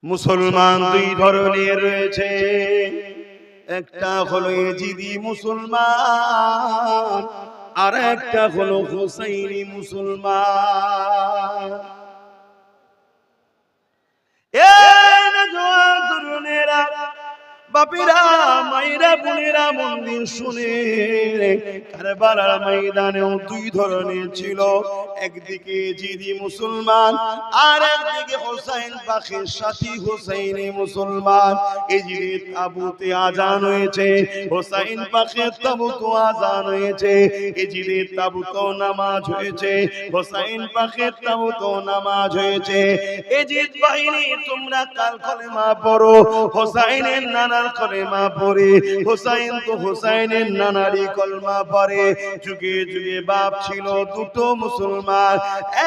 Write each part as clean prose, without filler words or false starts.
মুসলমান দুই ধরনের রয়েছে, একটা হলো ইজিদি মুসলমান, আর একটা হলো হুসাইনি মুসলমান। বাপিরা, মায়েরা, বোনেরা, মন্দির শুনে, কারবালার ময়দানেও দুই ধরনের ছিল। একদিকে জিদি মুসলমান, আর একদিকে হোসাইন পাকের সাথী হোসাইনি মুসলমান। এজিদের তাবুতে আজান হয়েছে, হোসাইন পাকের তাবুতে আজান হয়েছে। এজিদের তাবুতেও নামাজ হয়েছে, হোসাইন পাকের তাবুতেও নামাজ হয়েছে। এজিদ বাহিনী, তোমরা কাল কলেমা পড়ো, হোসাইনের নানার কলেমা পড়ে। হোসাইন তো হোসাইনের নানারই কলমা পড়ে। যুগে যুগে বাপ ছিল দুটো মুসলমান,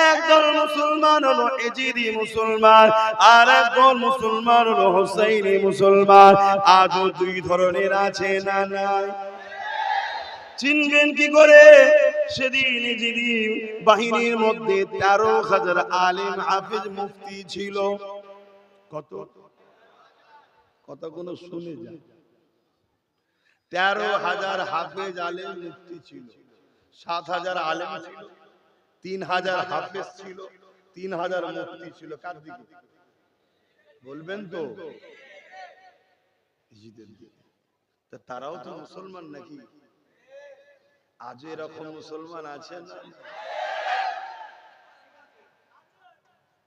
একদল মুসলমান হলো এজিদি মুসলমান, আর একদল মুসলমান হলো হোসাইনি মুসলমান। আজও দুই ধরনের আছে না নাই? চিনবেন কি করে? সেদিন এজিদি বাহিনীর মধ্যে 13,000 আলেম হাফেজ মুফতি ছিল। কত কতগুলো শুনে যান। 13,000 হাফেজ আলেম মুফতি ছিল, 7,000 আলেম ছিল, 3,000 হাফেজ ছিল, 3,000 মুফতি ছিল। কার দিকে বলবেন তো? তারাও তো মুসলমান নাকি? আজ এরকম মুসলমান আছেন?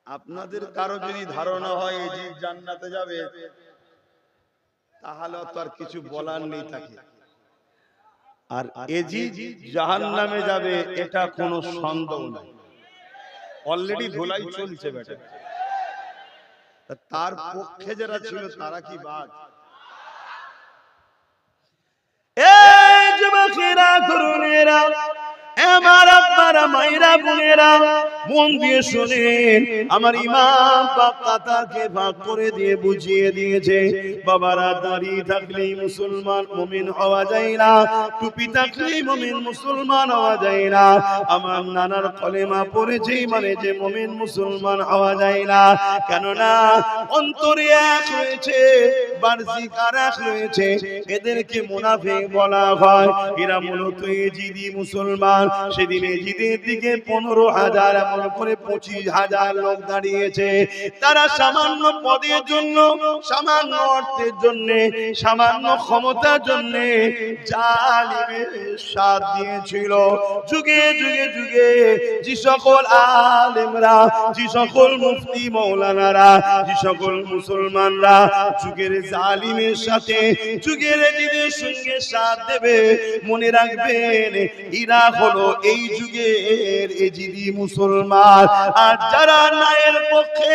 আপনাদের কারো যদি ধারণা হয় এই জীব জান্নাতে যাবে, তাহলে তো আর কিছু বলার নেই তাকে। আর এজিদ জাহান্নামে যাবে, এটা কোনো সন্দেহ নাই। অলরেডি ধোলাই চলছে বেটা। তার পক্ষে যারা ছিল তারা কি বাদ? এই যুবকেরা, তরুণেরা, আমার আপনারা, মায়েরা, বোনেরা, মন দিয়ে শুনেন। আমার ইমাম পাক কাতারকে ভাগ করে দিয়ে বুঝিয়ে দিয়েছে, বাবারা, দাঁড়িয়ে থাকলেই মুসলমান মুমিন হওয়া যায় না, টুপি থাকলেই মুমিন মুসলমান হওয়া যায় না। আমার নানার কলেমা পড়েছে মানে যে মুমিন মুসলমান হওয়া যায় না। কেননা অন্তরে এক রয়েছে, বাহ্যিক আর এক রয়েছে। এদেরকে মুনাফিক বলা হয়। এরা মূলত এজিদি মুসলমান। সেদিন এজিদের দিকে 15,000, এমন করে 25,000 লোক দাঁড়িয়েছে। তারা সামান্য পদের জন্য, সামান্য অর্থের জন্য, সামান্য ক্ষমতার জন্য জালিমের সাথ দিয়েছিল। যুগে যুগে যুগে যে সকল আলেমরা, যে সকল মুফতি মৌলানারা, যে সকল মুসলমানরা যুগের জালিমের সাথে, যুগের এজিদের সঙ্গে সাথ দেবে, মনে রাখবেন এরা হলো এই যুগের এজিদি মুসলমান। আর যারা ন্যায়ের পক্ষে,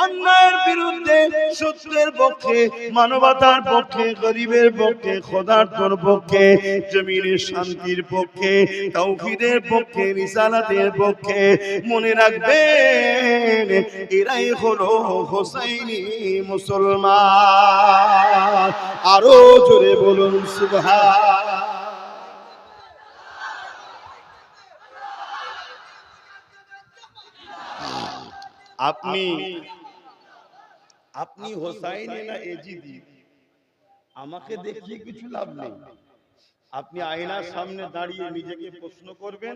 অন্যায়ের বিরুদ্ধে, সত্যের পক্ষে, মানবতার পক্ষে, গরিবের পক্ষে, খোদার পক্ষে, জমিনের শান্তির পক্ষে, তাওহীদের পক্ষে, রিসালাতের পক্ষে, মনে রাখবেন এরাই হলো হোসাইনি মুসলমান। আরো জোরে বলুন সুবহান। আপনি হোসাইনি না এজিদি, আমাকে দেখিয়ে কিছু লাভ নেই। আপনি আয়নার সামনে দাঁড়িয়ে নিজেকে প্রশ্ন করবেন,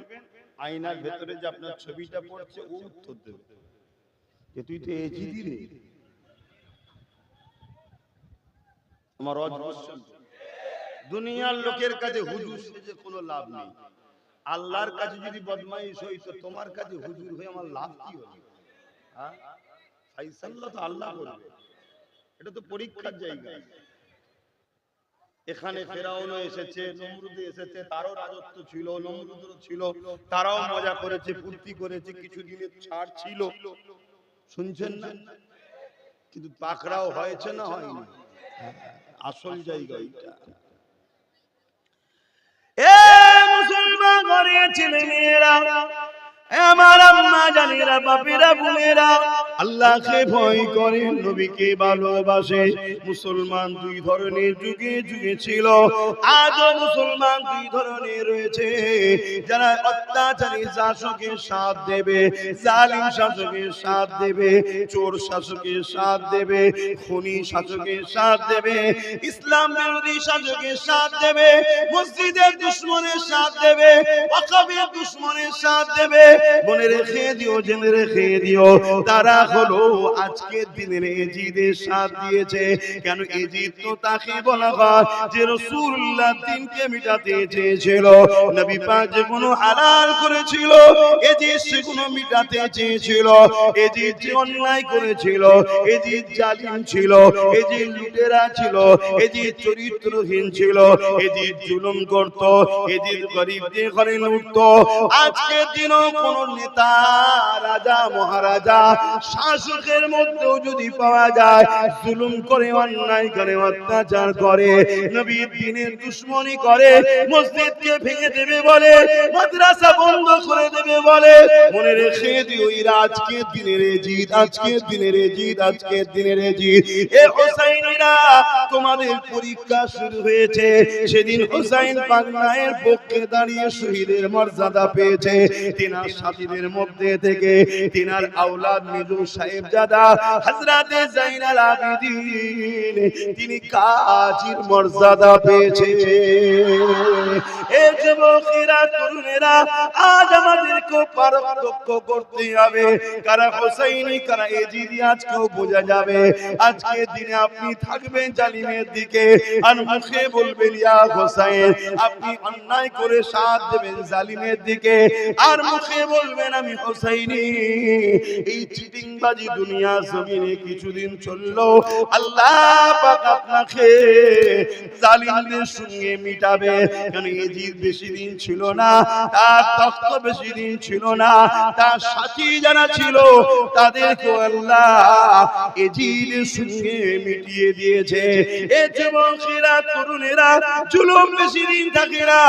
আয়নার ভেতরে যে আপনার ছবিটা পড়ছে ও উত্তর দেবে যে তুই তো এজিদি রে। আমার দুনিয়ার লোকের কাছে হুজুর সেজে কোনো লাভ নেই। আল্লাহর কাছে যদি বদমাইশ হই তো তোমার কাছে হুজুর হয়ে আমার লাভ কি হবে? হ্যাঁ, ফাইসাল্লা তো আল্লাহ করবে। এটা তো পরীক্ষার জায়গা। এখানে ফেরাউনও এসেছে, নমরুদ এসেছে, তারও রাজত্ব ছিল, নমরুদেরও ছিল, তারাও মজা করেছে, ফুর্তি করেছে, কিছু দিনের ছাড় ছিল, শুনছেন না? কিন্তু পাকড়াও হয়েছে না হয়নি? আসল জায়গা এটা। এ মুসলমান ঘরে ছেলে মেয়েরা, আমার আম্মা জানেরা, বাপেরা, বোনেরা, আল্লাহকে ভয় করে, নবীকে ভালোবাসে। মুসলমান দুই ধরনের যুগে যুগে ছিল, আজও মুসলমান দুই ধরনের রয়েছে। যারা অত্যাচারী শাসকের সাথ দেবে, জালিম শাসকের সাথ দেবে, চোর শাসকের সাথ দেবে, খুনি শাসকের সাথ দেবে, ইসলাম বিরোধী শাসকের সাথ দেবে, মসজিদের দুশমনের সাথ দেবে, ওয়াকফের দুশমনের সাথ দেবে। মনে রেখে দিও, জেনে রেখে দিও, তারা হলো আজকের দিনের এজিদের সাথ দিয়েছে। কেন এজিদ তো তাকে বলা হয় যে রাসূলুল্লাহ দিনকে মিটাতে চেয়েছিল, নবী পাক যেগুলো হালাল করেছিল এজিদ সেগুলো মিটাতে চেয়েছিল। এজিদ যে অন্যায় করেছিল, এজিদ জালিম ছিল, এজিদ লুটেরা ছিল, এজিদ চরিত্রহীন ছিল, এজিদ জুলুম করত, এজিদ গরিবদের ঘরে লুটত। আজকের দিনও কোন নেতা, রাজা, মহারাজা, শাসকের মধ্যেও যদি পাওয়া যায় জুলুম করে, অন্যায় করে, অত্যাচার করে, নবীর দ্বীনের দুশমনি করে, মসজিদকে ভেঙে দেবে বলে, মাদ্রাসা বন্ধ করে দেবে বলে, মনে রেখে দিও এরা আজকের দিনের এজিদ, আজকের দিনের এজিদ, আজকের দিনের এজিদ। এ হোসাইনিরা, তোমাদের পরীক্ষা শুরু হয়েছে। সেদিন হোসাইন পাগনায়ের পক্ষে দাঁড়িয়ে শহীদের মর্যাদা পেয়েছে। তিনার সাথীদের মধ্যে থেকে তিনার আওলাদ মিজু সাহেবজাদা হযরতে জাইনাল আবেদিন, তিনি কাজীর মর্যাদা পেয়েছে। এ যুবকেরা, তরুণেরা, আজ আমাদেরকে পার্থক্য করতে হবে, কারা হোসাইনি কারা এজিদি আজকেও বোঝা যাবে। আজকে দিনে আপনি থাকবেন জালিমের দিকে আর মুখে বলবেন ইয়া হোসাইন, আপনি অন্যায় করে সাথ দেবেন জালিমের দিকে আর মুখে বলবেন আমি হোসাইনি। এই চিটিংবাজি দুনিয়া জমিনে কিছুদিন চললো, আল্লাহ পাক আপনাকে জালিমদের সঙ্গে মিটাবে। কারণ এজিদ বেশি দিন ছিল না, তার তখ্ত বেশি দিন ছিল না, তার সাথী যারা ছিল তাদেরকে আল্লাহ এজিদের সঙ্গে মিটিয়ে দিয়েছে। এ যুবকেরা, তরুণেরা, জুলুম বেশি দিন থাকে না।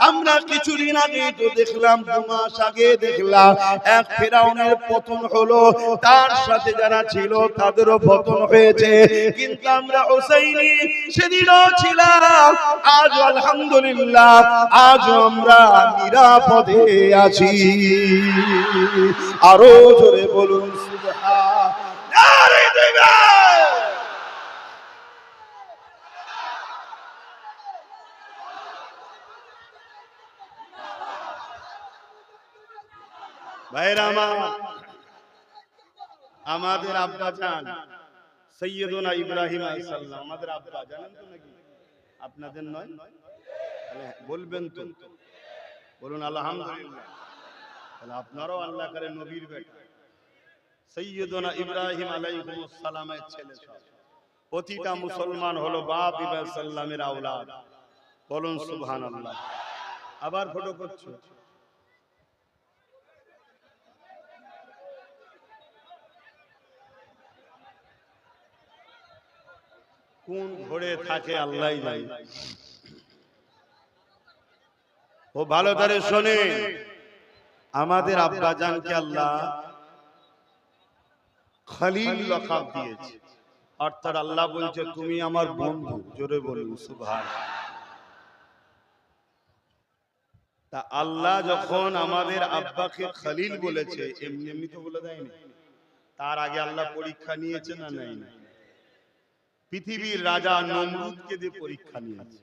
আমরা কিছুদিন আগে তো দেখলাম, 2 মাস আগে দেখলাম এক ফেরাউনের পতন হলো, তার সাথে যারা ছিল তাদেরও পতন হয়েছে। কিন্তু আমরা হোসাইনি সেদিনও ছিলাম, আজ আলহামদুলিল্লাহ আজ আমরা নিরাপদে আছি। আরো জোরে বলুন সুবহানাল্লাহ। ভাইরা আমার, আমাদের আব্বা জান সৈয়দনা ইব্রাহিম আলাইহিস সালাম, আমাদের আব্বা জানেন তো নাকি? আপনাদের নয়? তাহলে বলবেন তো, বলুন আলহামদুলিল্লাহ। তাহলে আপনারাও আল্লাহ করে নবীর বেটা, সৈয়দনা ইব্রাহিম আলাইহিস সালামের ছেলে। সব প্রতিটা মুসলমান হলো বাপ ইব্রাহিম সাল্লামের আওলাদ। বলুন সুবহানাল্লাহ। আবার ফটো করছো, কোন ঘরে থাকে আল্লাহই জানে। ও ভালো করে শোনে, আমাদের আব্বা জানকে আল্লাহ খলিল লকাব দিয়েছে, অর্থাৎ আল্লাহ বলছে তুমি আমার বন্ধু। জোরে বলুন সুবহানাল্লাহ। তা আল্লাহ যখন আমাদের আব্বাকে খলিল বলেছে, এমনি এমনি তো বলে দেয়নি, তার আগে আল্লাহ পরীক্ষা নিয়েছে না নাই? পৃথিবীর রাজা নমরুদকে দিয়ে পরীক্ষা নিয়েছে,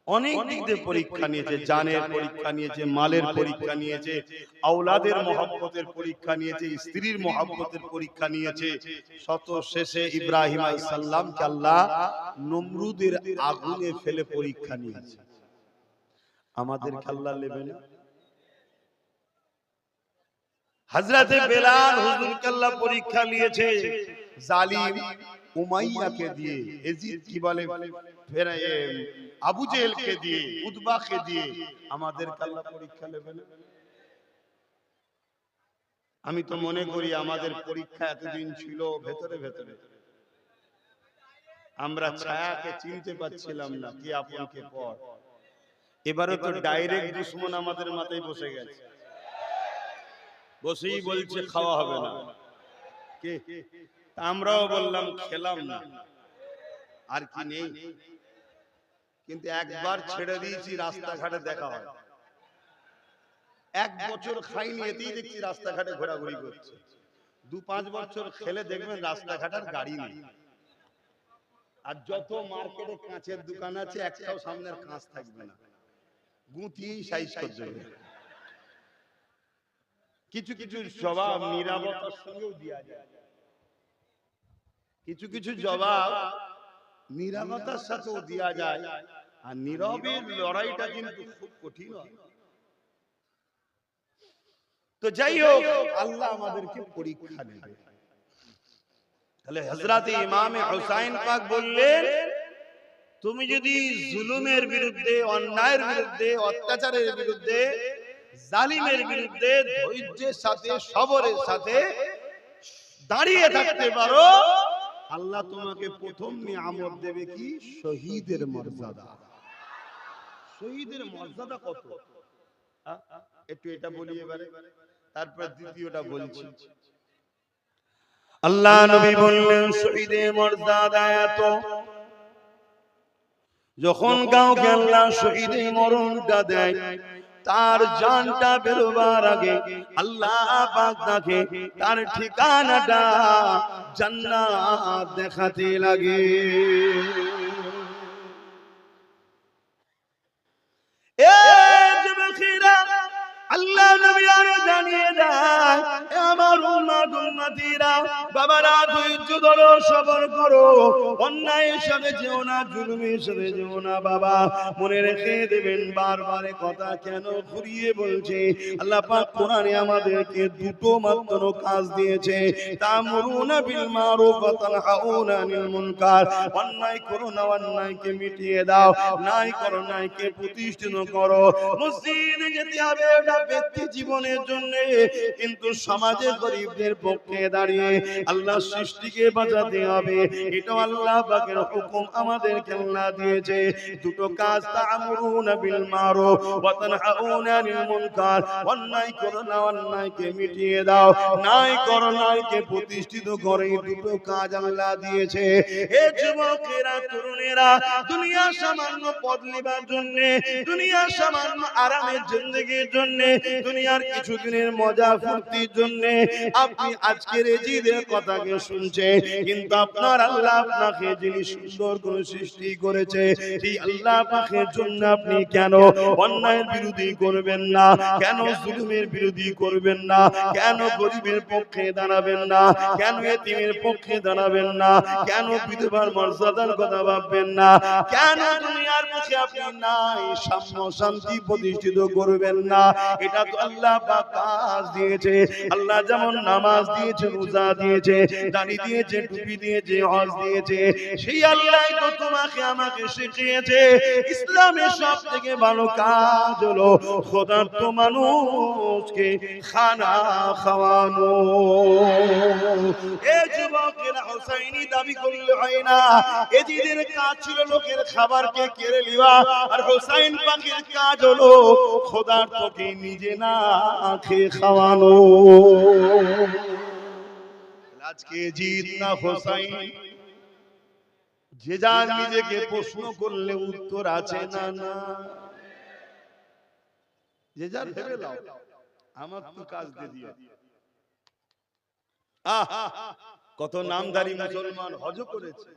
অনেক দিক দিয়ে পরীক্ষা নিয়েছে, জানের পরীক্ষা নিয়েছে, মালের পরীক্ষা নিয়েছে, আওলাদের মহব্বতের পরীক্ষা নিয়েছে, স্ত্রীর মহব্বতের পরীক্ষা নিয়েছে। শত শেষে ইব্রাহিম আলাইহিস সালামকে আল্লাহ নমরুদের আগুনে ফেলে পরীক্ষা নিয়েছে। আমাদের আল্লাহ নেবে না? হযরতে বেলাল হুজুরকে আল্লাহ পরীক্ষা নিয়েছে জালিম উমাইয়াকে দিয়ে, এজিদ কি বলে আবু জেহেলকে দিয়ে, উতবাকে দিয়ে। আমাদের আল্লাহ পরীক্ষা নেবে না? আমি তো মনে করি আমাদের পরীক্ষা এতদিন ছিল ভেতরে ভেতরে, আমরা ছায়াকে চিনতে পারছিলাম না, কি আপন কে পর। এবারে তো ডাইরেক্ট দুশমন আমাদের মাথায় বসে গেছে। বসেই বলছে খাওয়া হবে না। কে? আমরাও বললাম খেলাম না, আর কি নেই। কিন্তু একবার ছেড়ে দিয়েছি, রাস্তাঘাটে দেখা হয়। 1 বছর খাইনি, এতেই দেখছি রাস্তাঘাটে ঘোরাঘুরি করছে। 2-5 বছর খেলে দেখবেন রাস্তাঘাটের গাড়ি নেই। আর যত মার্কেটে কাঁচের দোকান আছে, একটাও সামনের কাঁচ থাকবে না, গুঁতিয়েই সাইজ করে দেবে। কিছু কিছু জবাব নীরবতার সঙ্গেও দেওয়া যায়, কিছু কিছু জবাব নীরবতার সাথেও দেওয়া যায়। আর নীরবের লড়াইটা কিন্তু খুব কঠিন হয়। তো যাই হোক, আল্লাহ আমাদেরকে পরীক্ষা নেবে। তাহলে হযরত ইমামে হুসাইন পাক বললেন, তুমি যদি জুলুমের বিরুদ্ধে, অন্যায়ের বিরুদ্ধে, অত্যাচারের বিরুদ্ধে, জালিমের বিরুদ্ধে ধৈর্যের সাথে, সবরের সাথে দাঁড়িয়ে থাকতে পারো, আল্লাহ তোমাকে প্রথম নিয়ামত দেবে কি? শহীদের মর্যাদা। শহীদের মর্যাদা কত? একটু এটা বলি এবারে, তারপর দ্বিতীয়টা বলছি। আল্লাহ নবী বললেন শহীদের মর্যাদা এত, যখন কাউকে আল্লাহ শহীদের মরণটা দেয়, তার জানটা বেরোবার আগে আল্লাহ পাক তাকে তার ঠিকানাটা জান্নাত দেখাতে লাগে। এ যুবকেরা, আল্লাহ নবী আরো জানিয়ে দেয়, আমার উম্মত উম্মতিরা, বাবারা ধৈর্য ধরো, সবর করো, অন্যায়ের সাথে যেও না, জুলুমের সাথে যেও না। বাবা মনে রেখে দেবেন, বারবার কথা কেন ঘুরিয়ে বলছে? আল্লাহ পাক কোরআনে আমাদেরকে দুটো মাত্র কাজ দিয়েছে, তা'মুরুনা বিল মারুফ ওয়া তানহাউনা আনিল মুনকার। অন্যায় করো না, অন্যায়কে মিটিয়ে দাও, ন্যায় করো, ন্যায়কে প্রতিষ্ঠিত করো। মসজিদে যেতে হবে ওটা ব্যক্তি জীবনের জন্য, কিন্তু সমাজে গরিবদের পক্ষে দাঁড়িয়ে আল্লাহর সৃষ্টিকে বাঁচাতে হবে, এটা আল্লাহ পাকের হুকুম আমাদেরকে আল্লাহ দিয়েছে। দুটো কাজ, তা'মুরুনা বিল মারুফ ওয়া তানহাউনা আনিল মুনকার। অন্যায় করো না, অন্যায়কে মিটিয়ে দাও, ন্যায় করো, ন্যায়কে প্রতিষ্ঠিত করো। এই দুটো কাজ আল্লাহ দিয়েছে। হে যুবকেরা, তরুণেরা, দুনিয়া সামান্য পদ নেবার জন্য, দুনিয়া সামান্য আরামের জিন্দেগির জন্য, দুনিয়ার কিছুদিনের মজা ফুর্তির জন্য আপনি আজকের এই জিদের কথাকে শুনছেন, কিন্তু আপনার আল্লাহ আপনাকে যিনি সুন্দর করে সৃষ্টি করেছে, সেই আল্লাহ পাকের জন্য আপনি কেন অন্যায়ের বিরোধী করবেন না? কেন জুলুমের বিরোধী করবেন না? কেন গরিবের পক্ষে দাঁড়াবেন না? কেন এতিমের পক্ষে দাঁড়াবেন না? কেন বিধবার মর্যাদার কথা ভাববেন না? কেন দুনিয়ার মুখে আপনি নাই সাম্য শান্তি প্রতিষ্ঠিত করবেন না? এটা তো আল্লাহ পাক কাজ দিয়েছে। আল্লাহ যেমন নামাজ দিয়েছে, রোজা দিয়েছে, দাড়ি দিয়েছে, টুপি দিয়েছে, হজ দিয়েছে, সেই আল্লাহই তো তোমাকে আমাকে শিখিয়েছে ইসলামের সবথেকে ভালো কাজ হলো ক্ষুধার্ত মানুষকে খানা খাওয়ানো। এই যুবকেরা, হুসাইনি দাবি করলে হয় না। এজিদের কাজ ছিল লোকের খাবারকে কেড়ে নেওয়া, আর হুসাইন পাকের কাজ হলো ক্ষুধার্তকে নিজে না খেয়ে খাওয়ানো। আজকে জিদ না হুসাইন, যে যার নিজেকে প্রশ্ন করলে উত্তর আছে না না? যে যার ভেবে নাও, আমার তো কাজ দিয়ে দিও। কত নামধারী মুসলমান হজ করেছে,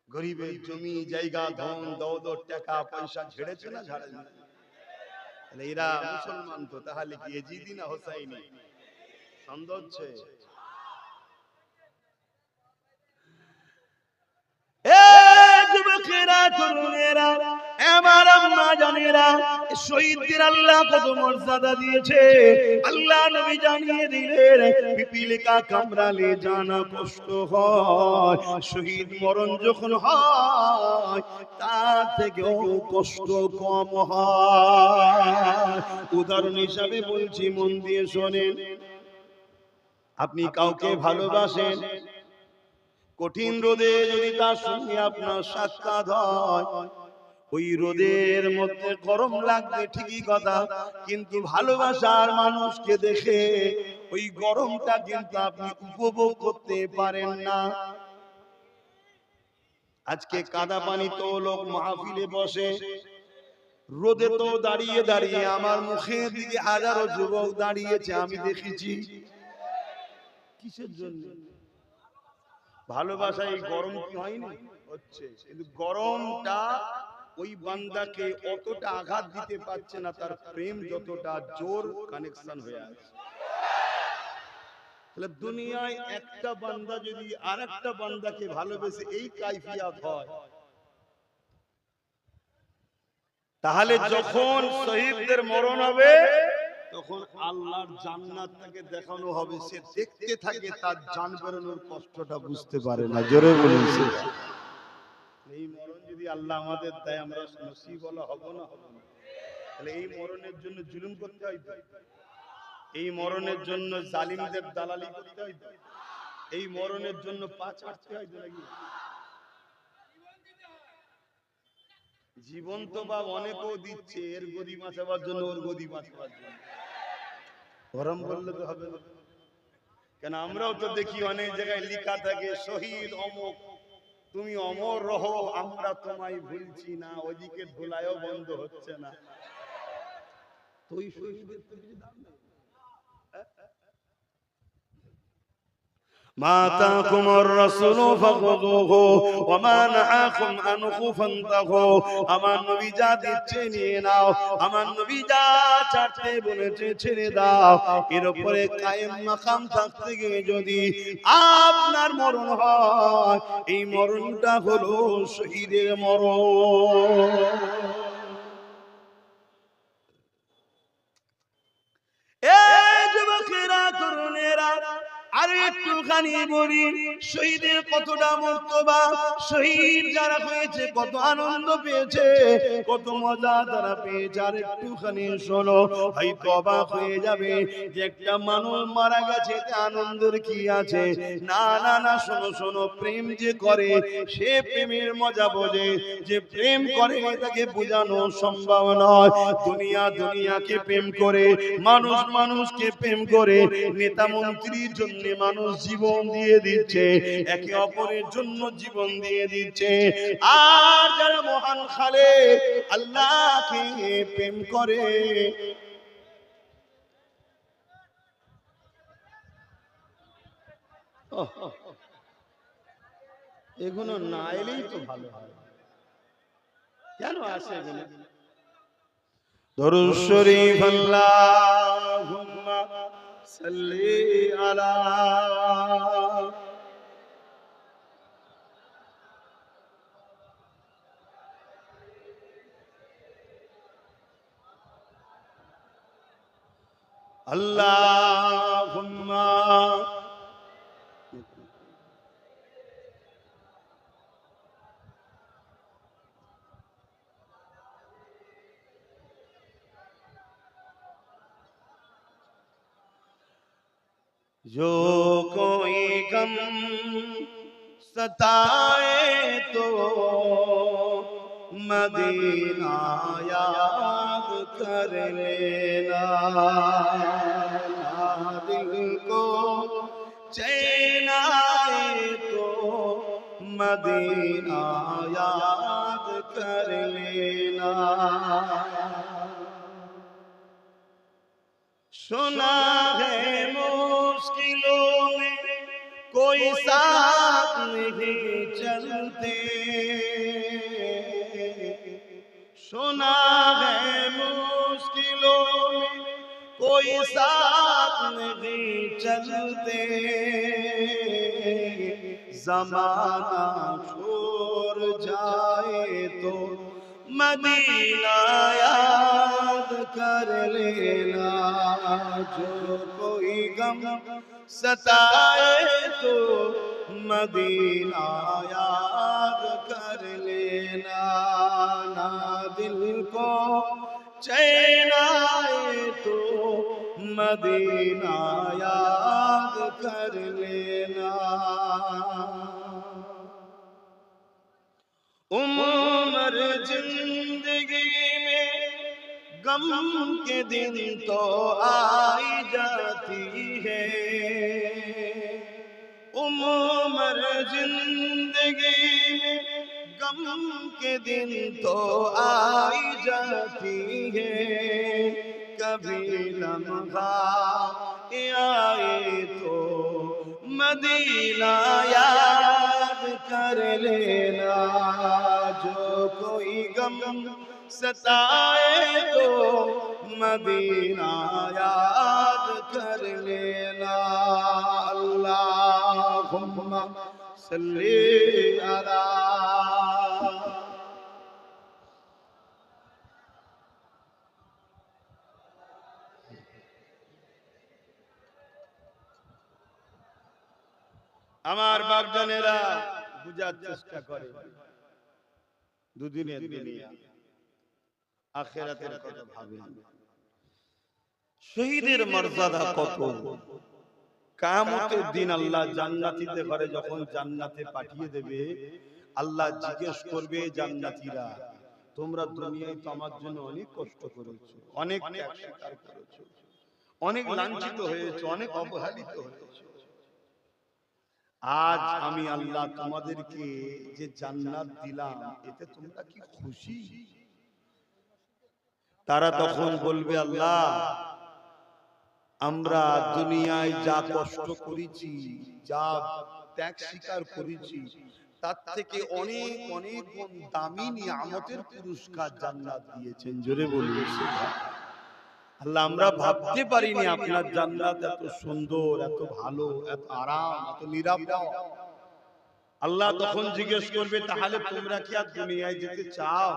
গরিবের জমি জায়গা ধন দৌলত টাকা পয়সা ঝেড়েছে না ঝাড়েনি? এরা মুসলমান তো তাহলে কি এজিদি না হুসাইনি? সন্দেহ হচ্ছে? যুবকেরা, তরুণেরা, আমার আম্মা জানেরা, শহীদদের আল্লাহ কত মর্যাদা দিয়েছে। আল্লাহ নবী জানিয়ে দিলেন, পিপিলিকা কামড়ালে জানা কষ্ট হয়, শহীদ মরণ যখন হয় তার থেকেও কষ্ট কম হয়। উদাহরণ হিসাবে বলছি, মন দিয়ে শোনেন। আপনি কাউকে ভালোবাসেন, কঠিন রোদে যদি তার সঙ্গে আপনার সাক্ষাৎ হয়, ওই রোদের মধ্যে গরম লাগবে ঠিকই কথা, কিন্তু ভালোবাসার মানুষকে দেখে ওই গরমটা কিন্তু আপনি উপভোগ করতে পারেন না। আজকে কাদা পানি তো লোক মাহফিলে বসে, রোদে তো দাঁড়িয়ে দাঁড়িয়ে আমার মুখের দিকে হাজারো যুবক দাঁড়িয়েছে, আমি দেখেছি। কিসের জন্য? ভালোবাসা। এই গরম কি হয়নি? হচ্ছে, কিন্তু গরমটা ওই বান্দাকে অতটা আঘাত দিতে পারছে না, তার প্রেম যতটা জোর কানেকশন হয়ে আছে। তাহলে দুনিয়ায় একটা বান্দা যদি আরেকটা বান্দাকে ভালোবেসে এই কাইফিয়াত হয়, তাহলে যখন শহীদদের মরণ হবে তখন আল্লাহর জান্নাতটাকে দেখানো হবে, সে দেখতে থাকে, তার জান বেরোনোর কষ্টটা বুঝতে পারে না। জোরে বলুন। এই মরণ যদি আল্লাহ আমাদের দেয়, আমরা নসিব বলা হব না? হব না? তাহলে এই মরণের জন্য জুলুম করতে হয়, এই মরণের জন্য জালিমদের দালালি করতে হয়, এই মরণের জন্য পা চাটতে হয় নাকি? জীবন তো বা অনেকেও দিচ্ছে, এর গদি বাঁচাবার জন্য, ওর গদি বাঁচাবার জন্য। গরম বললে তো হবে না, কেন আমরাও তো দেখি অনেক জায়গায় লেখা থাকে শহীদ অমুক, তুমি অমর রহো, আমরা তোমায় ভুলছি না। ওইদিকে ধুলায়ও বন্ধ হচ্ছে না, তো ওই শহীদের তো কিছু দাম নেই। মা তাকুমুর রাসূলু ফাখুযুহু ওয়া মা নাহাকুম আনহু ফান্তাহু। আমার নবী যা দিচ্ছে নিয়ে নাও, আমার নবী যা ছাড়তে বলেছে ছেড়ে দাও। এর উপরে কায়েম মাকাম থাকতে গিয়ে যদি আপনার মরণ হয়, এই মরণটা হলো শহীদের মরণ। এই যুবকেরা, তরুণেরা, আর একটুখানি বলি, শহীদের কতটা মর্তবা, শহীদ যারা হয়েছে কত আনন্দ পেয়েছে, কত মজা তারা পেয়েছে। আর একটুখানি শোনো, হয়তো অবাক হয়ে যাবে যে একটা মানুষ মারা গেছে, আনন্দের কি আছে? না না না, শোনো শোনো, প্রেম যে করে সে প্রেমের মজা বোঝে, যে প্রেম করে তাকে বোঝানো সম্ভব নয়। দুনিয়া দুনিয়াকে প্রেম করে, মানুষ মানুষকে প্রেম করে, নেতা মন্ত্রীর জন্য মানুষ জীবন দিয়ে দিচ্ছে, একে অপরের জন্য জীবন দিয়ে দিচ্ছে। আর যারা মহান খালেক আল্লাহকে প্রেম করে, এগুলো না এলেই তো ভালো হয়। কেন আসে এগুলো? দরুদ শরীফ আল্লাহুম্মা সাল্লি আলা আল্লাহুম্মা जो कोई गम सताए तो मदीना याद कर लेना, दिल को चैन आए तो मदीना याद कर लेना। सुना है मुश्किलों में कोई साथ नहीं चलते, सुना है मुश्किलों में कोई साथ नहीं चलते, ज़माना छोड़ जाए तो मदीना याद कर लेना, जो कोई गम सताए तो मदीना याद कर लेना, ना दिल को चैन आए तो मदीना याद कर लेना। उम्र जिंदगी गम के दिन तो आई जाती है, उम्र जिंदगी में गम के दिन तो आई जाती है, कभी लम्हा आए तो मदीना याद कर लेना, जो कोई गम सताए तो मदीना याद कर लेना। अल्लाहुम्मा सल्ली अला। আমার বাপজানেরা বুঝার চেষ্টা করে, দুদিনের দুনিয়া, আখিরাতের কথা ভাবেন। শহীদের মর্যাদা কত, কিয়ামতের দিন আল্লাহ জান্নাতীতে ঘরে যখন জান্নাতে পাঠিয়ে দেবে, আল্লাহ জিজ্ঞেস করবে জান্নাতীরা, তোমরা দুনিয়ায় তো আমার জন্য অনেক কষ্ট করেছো, অনেক ত্যাগ স্বীকার করেছো, অনেক লাঞ্ছিত হয়েছো, অনেক অবহেলিত হয়েছো, আজ আমি আল্লাহ তোমাদেরকে যে জান্নাত দিলাম এতে তোমরা কি খুশি? তারা তখন বলবে, আল্লাহ আমরা দুনিয়ায় যা কষ্ট করেছি, যা ত্যাগ স্বীকার করেছি, তার থেকে অনেক অনেক গুণ দামি নিয়ামতের পুরস্কার জান্নাত দিয়েছেন। জোরে বলি আল্লাহ, আমরা ভাবতে পারিনি আপনার জান্নাত এত সুন্দর, এত ভালো, এত আরাম, এত নিরাপদ। আল্লাহ তখন জিজ্ঞেস করবে, তাহলে তোমরা কি আর দুনিয়ায় যেতে চাও?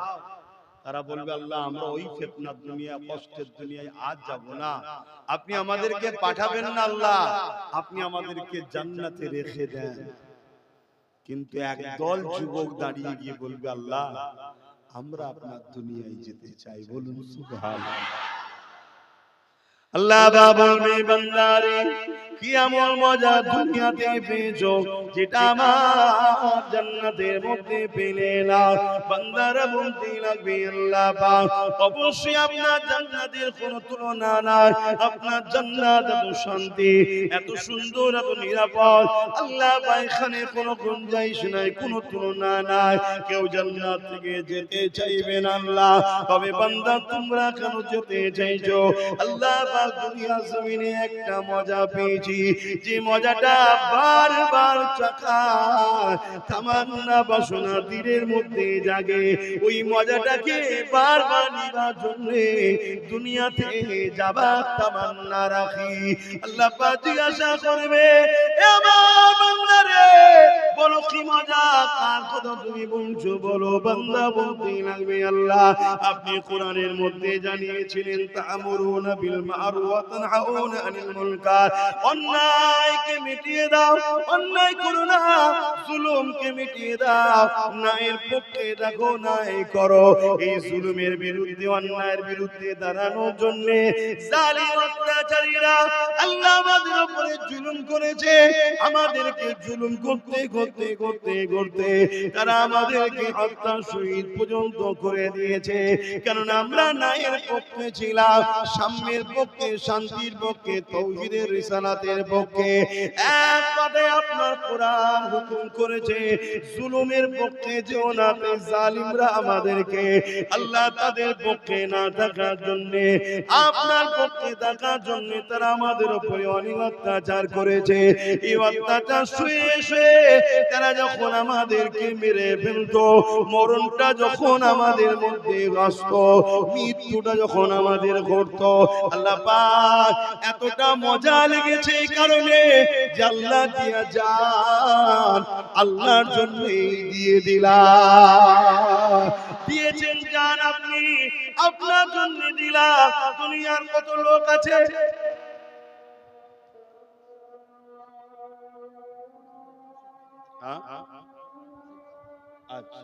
তারা বলবে, আল্লাহ আমরা ওই ফিতনার দুনিয়া, কষ্টের দুনিয়ায় আজ যাব না, আপনি আমাদেরকে পাঠাবেন না আল্লাহ, আপনি আমাদেরকে জান্নাতে রেখে দেন। কিন্তু একদল যুবক দাঁড়িয়ে গিয়ে বলবে, আল্লাহ আমরা আপনার দুনিয়ায় যেতে চাই। বলুন সুবহানাল্লাহ। আল্লাহ বলবে, বান্দারে কি এমন মজা দুনিয়াতে পেয়েছো যেটা আমার জান্নাতের মধ্যে পেলে না? বান্দারা বলতে লাগবে, আল্লাহ পাক অবশ্যই আপনার জান্নাতের কোনো তুলনা নাই, আপনার জান্নাত এত শান্তি, এত সুন্দর, এত নিরাপদ, আল্লাহ পাক এখানে কোনো গুঞ্জাইশ নাই, কোনো তুলনা নাই। কেউ জান্নাত থেকে যেতে চাইবে না আল্লাহ, তবে বান্দা তোমরা কেন যেতে চাইছো? আল্লাহ পাক দুনিয়া জমিনে একটা মজা পেয়েছি, যে মজাটা বারবার চাকায় তামান্না বাসনা দিলের মধ্যে জাগে, ওই মজাটাকে বারবার নিবার জন্য দুনিয়াতে যাবার তামান্না রাখি। আল্লাহ পাক জিজ্ঞাসা করবে, আমার বান্দারে বলো কি মজা, কার কথা তুমি বলছো বলো? বান্দা বলতে লাগবে, আল্লাহ আপনি কোরআনের মধ্যে জানিয়েছিলেন, তা'মুরুনা বিল মা'রুফ ওয়া তানহাউনা আনিল মুনকার, অন্যায়কে মিটিয়ে দাও, অন্যায় করো না, জুলুমকে মিটিয়ে দাও, ন্যায়ের পক্ষে দেখো ন্যায় করো। এই জুলুমের বিরুদ্ধে, অন্যায়ের বিরুদ্ধে দাঁড়ানোর জন্য জালিম অত্যাচারীরা আল্লাহ আমাদের উপরে জুলুম করেছে, আমাদেরকে জুলুম করতে করতে করতে করতে তারা আমাদেরকে হত্যা শহীদ পর্যন্ত করে দিয়েছে। কারণ আমরা ন্যায়ের পক্ষে ছিলাম, সাম্যের পক্ষে, শান্তির পক্ষে, তাওহীদের রিসালাতের পক্ষে। এক কথায় আপনার কোরআন হুকুম করেছে জুলুমের পক্ষে যেও না, জালিমরা আমাদেরকে আল্লাহ তাদের পক্ষে না থাকার জন্য, আপনার পক্ষে থাকার জন্য তারা আমাদের উপরে অনেক অত্যাচার করেছে। এই অত্যাচার শুয়ে শুয়ে তারা যখন আমাদেরকে মেরে ফেলতো, মরণটা যখন আমাদের মধ্যে আসতো, মৃত্যুটা যখন আমাদের ঘটতো, আল্লাহ পাক এতটা মজা লেগেছে এই কারণে যে আল্লাহ দিয়া জান আল্লাহর জন্যই দিয়ে দিলাম। দিয়েছেন জান আপনি, আপনার জন্য দিলাম। দুনিয়ার কত লোক আছে আচ্ছা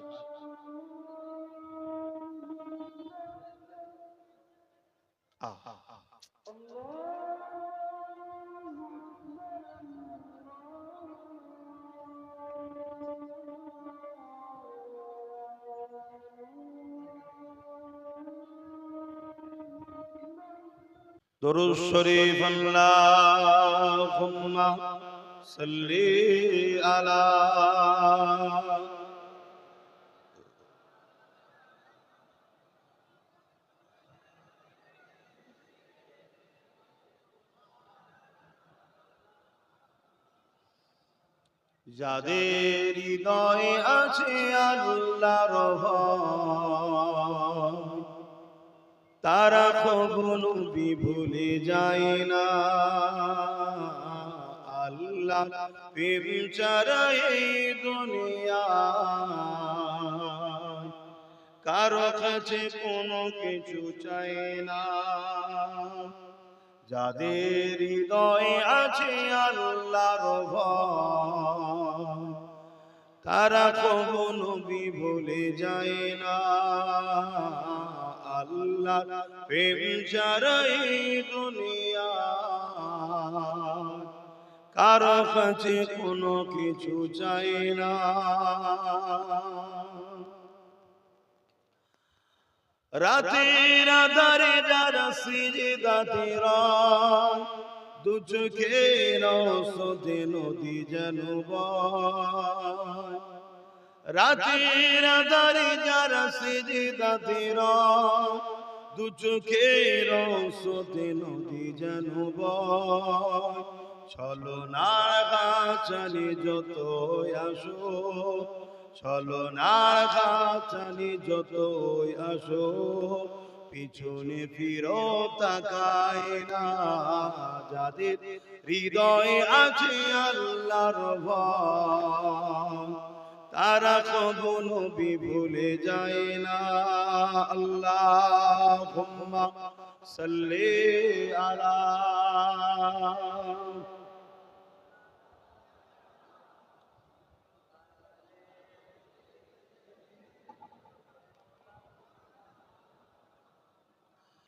দরুদ শরীফ আল্লাহুম্মা সাল্লি আলা যাদের হৃদয়ে আছে আল্লাহর ভয় তারা কখনো ভুলে যায় না আল্লাহ প্রেম ছাড়া এই দুনিয়া কারো কাছে কোনো কিছু চায় না যাদের হৃদয়ে আছে আল্লাহর ভয় তারা কখনো ভুলে যায় না আল্লাহ প্রেম ছাড়া এই দুনিয়া কারো কাছে কোনো কিছু চায় না রাতের আধারে যারা সিজদাতে রয় দু চোখের ঔষধে নদী যেন বয় রাতের আধারে যারা সিজদাতে রয় দু চোখের ঔষধে নদী যেন বয় ছলনার গাছালি যতই আসো ছলনার গাছালি যতই আসো পিছনে ফিরো তাকায় না যাদের হৃদয়ে আছে আল্লাহর ভয় তারা কখনো ভুলে যায় না আল্লাহুম্মা সাল্লি আলা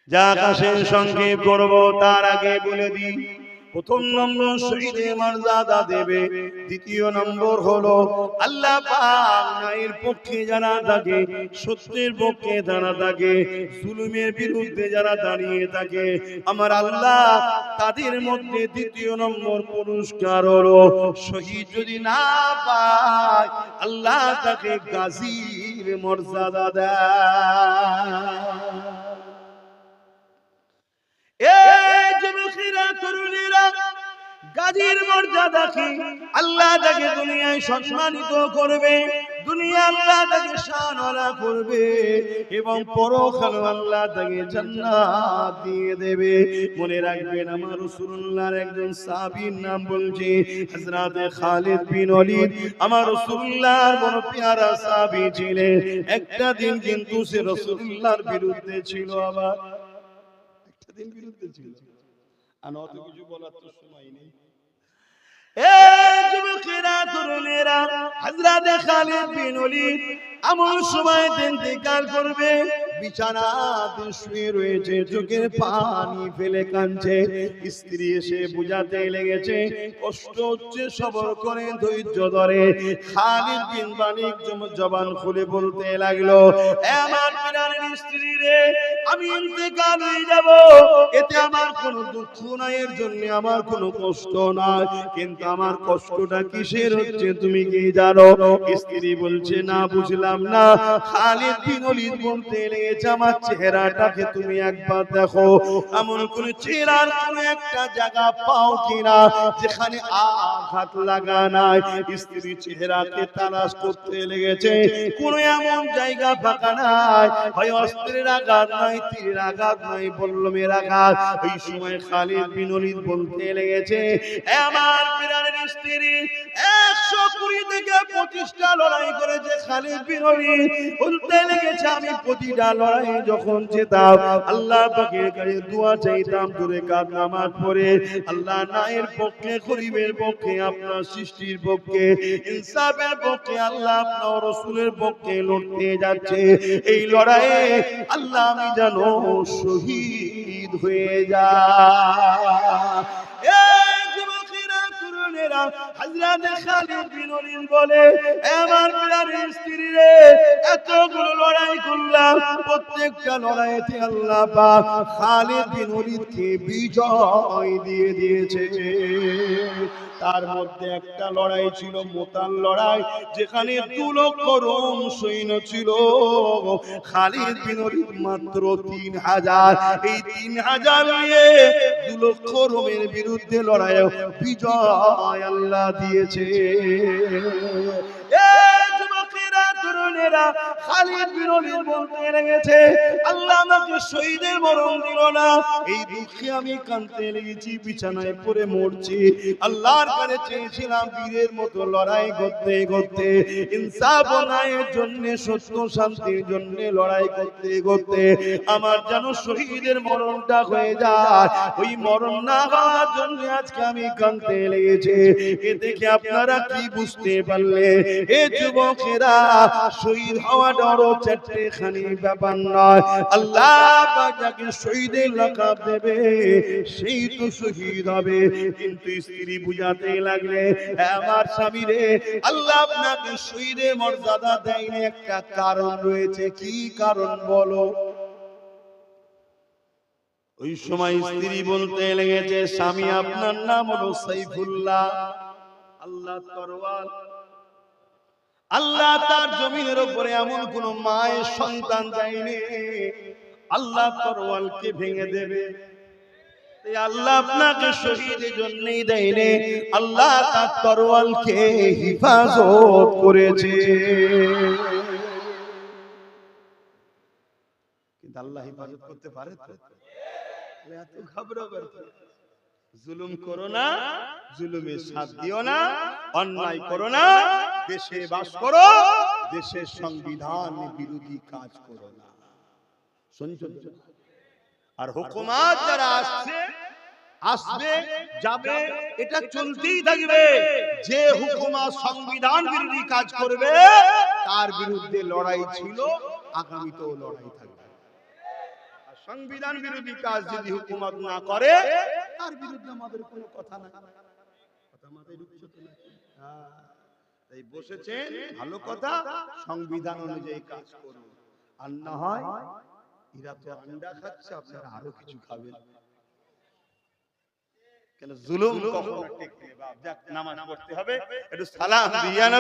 যা আকাশের সংক্ষেপ করব তার আগে বলে দিই প্রথম নম্বর শহীদের মর্যাদা দেবে দ্বিতীয় নম্বর হলো আল্লাহ পাক ন্যায়ের পক্ষে যারা থাকে সত্যের পক্ষে যারা থাকে জুলুমের বিরুদ্ধে যারা দাঁড়িয়ে থাকে আমার আল্লাহ তাদের মধ্যে দ্বিতীয় নম্বর পুরস্কার হলো শহীদ যদি না পায় আল্লাহ তাকে গাজীর মর্যাদা দেয় গাজীর মর্যাদা কি আল্লাহ তাকে দুনিয়ায় সম্মানিত করবে দুনিয়া আল্লাহ তাকে শানওয়ালা করবে এবং পরকালে আল্লাহ তাকে জান্নাত দিয়ে দেবে মনে রাখবেন আমার রাসূলুল্লাহর একজন সাহাবীর নাম বলছি হযরত খালিদ বিন ওয়ালিদ আমার রাসূলুল্লাহর বড় পেয়ারা সাহাবী ছিলেন একটা দিন কিন্তু সে রাসূলুল্লাহর বিরুদ্ধে ছিল আবার একটা দিন বিরুদ্ধে ছিল আর অত কিছু বলার তো সময় নেই যুবকেরা তরুণেরা হযরত খালিদ বিন ওয়ালিদ এমন সময় ইন্তেকাল করবে বিছানাতে শুয়ে রয়েছে চোখের পানি ফেলে কাঁদছে স্ত্রী এসে বুঝাতে লেগেছে কষ্ট হচ্ছে সবর করে ধৈর্য ধরে খালিদ বিন ওয়ালিদ জবান খুলে বলতে লাগলো আমার প্রাণের স্ত্রী রে আমি ইন্তেকাল হয়ে যাব এতে আমার কোনো দুঃখ নাই এর জন্য আমার কোনো কষ্ট নাই কিন্তু আমার কষ্টটা কিসের হচ্ছে তুমি কি জানো স্ত্রী বলছে না বুঝলাম না খালিদ বিন ওয়ালিদ বলতে লেগেছে আমার চেহারাটাকে তুমি একবার দেখো এমন কোন চেহারার কোন একটা জায়গা পাও কিনা যেখানে আঘাত লাগা নাই স্ত্রী চেহারাকে তালাশ করতে লেগেছে কোন এমন জায়গা ফাঁকা নাই হয় অস্ত্রের আঘাত নাই তীরের আঘাত নাই বল্লমের আঘাত ওই সময় খালিদ বিন ওয়ালিদ বলতে লেগেছে আমার প্রাণের স্ত্রী 120 থেকে 25টা লড়াই করেছে খালিদ বিন ওয়ালিদ বলতে লেগেছে আমি প্রতিটা লড়াই যখন যেতাম আল্লাহ পাকের কাছে দোয়া চাইতাম দূরে কাজ নামাজ পড়ে আল্লাহ ন্যায়ের পক্ষে গরিবের পক্ষে আপনার সৃষ্টির পক্ষে ইনসাফের পক্ষে আল্লাহ আপনার রাসূলের পক্ষে লড়তে যাচ্ছে এই লড়াইয়ে আল্লাহ আমি যেন শহীদ হয়ে যাই হযরত খালিদ বিন ওয়ালিদ বলে আমার প্রাণের স্ত্রী রে এতগুলো লড়াই করলাম, প্রত্যেকটা লড়াইতে আল্লাহ পাক খালিদ বিন ওলীদকে বিজয় দিয়ে দিয়েছে। তার মধ্যে একটা লড়াই ছিল মুতার লড়াই, যেখানে 2 লক্ষ রোম সৈন্য ছিল, খালিদ বিন ওলীদ মাত্র 3000। এই 3000 নিয়ে 2 লক্ষ রোমের বিরুদ্ধে লড়াই বিজয় আল্লাহ দিয়েছে। খালিদ বিন ওলীদ বলতে লেগেছে, আল্লাহ আমাকে শহীদের মরণ দিল না, এই দুঃখে আমি কাঁদতে লেগেছি, বিছানায় পড়ে মরছি। আল্লাহর কাছে চেয়েছিলাম বীরের মতো লড়াই করতে করতে, ইনসাফ ও ন্যায়ের জন্য, সত্য শান্তির জন্য লড়াই করতে করতে আমার যেন শহীদের মরণটা হয়ে যায়। ওই মরণ না হওয়ার জন্য আজকে আমি কাঁদতে লেগেছি। এ দেখে আপনারা কি বুঝতে পারলে? এ যুবকেরা, শহীদ হওয়া বড় চারটেখানি ব্যাপার নয়। আল্লাহ পাক যাকে শহীদের লাকাব দেবে সেই তো শহীদ হবে। কিন্তু স্ত্রী বুঝাতে লাগলে, আমার স্বামী রে, আল্লাহ আপনাকে শহীদের মর্যাদা দেয়নি, একটা কারণ রয়েছে। কি কারণ বলো? ওই সময় স্ত্রী বলতে লেগেছে, স্বামী আপনার নাম হলো সাইফুল্লাহ, আল্লাহ তরওয়াল। আল্লাহ তার জমিনের উপরে এমন কোন মায়ের সন্তান দেয়নি, আল্লাহ তরওয়ালকে ভেঙে দেবে। আল্লাহ আপনাকে শহীদের জন্যই দেয়নি, আল্লাহ তার তরওয়ালকে হিফাজত করেছে। কিন্তু আল্লাহ হিফাজত করতে পারে তো? এত ঘাবড়াবার কি? জুলুম করো না, জুলুমের সাথ দিও না, অন্যায় করো না, দেশে বাস করো, দেশের সংবিধান বিরোধী কাজ করো না। শুনছো? আর হুকুমাত যারা আসবে যাবে, এটা চলতেই থাকবে। যে হুকুমাত সংবিধান বিরোধী কাজ করবে তার বিরুদ্ধে লড়াই ছিল, আগামীতেও লড়াই থাকবে। সংবিধান বিরোধী কাজ যদি হুকুমত না করে, তার বিরুদ্ধে আমাদের কোনো কথা নাই। কথা মাথায় ঢুকছে তো নাকি? তাই বসেছেন, ভালো কথা, সংবিধান অনুযায়ী কাজ করুন। আর না হয় এরা তো আন্ডা খাচ্ছে, আপনারা আরো কিছু খাবেন। কেন জুলুম কখনো টেকে না বাপ। যাক, নামাজ পড়তে হবে, একটু সালাম দিয়া না।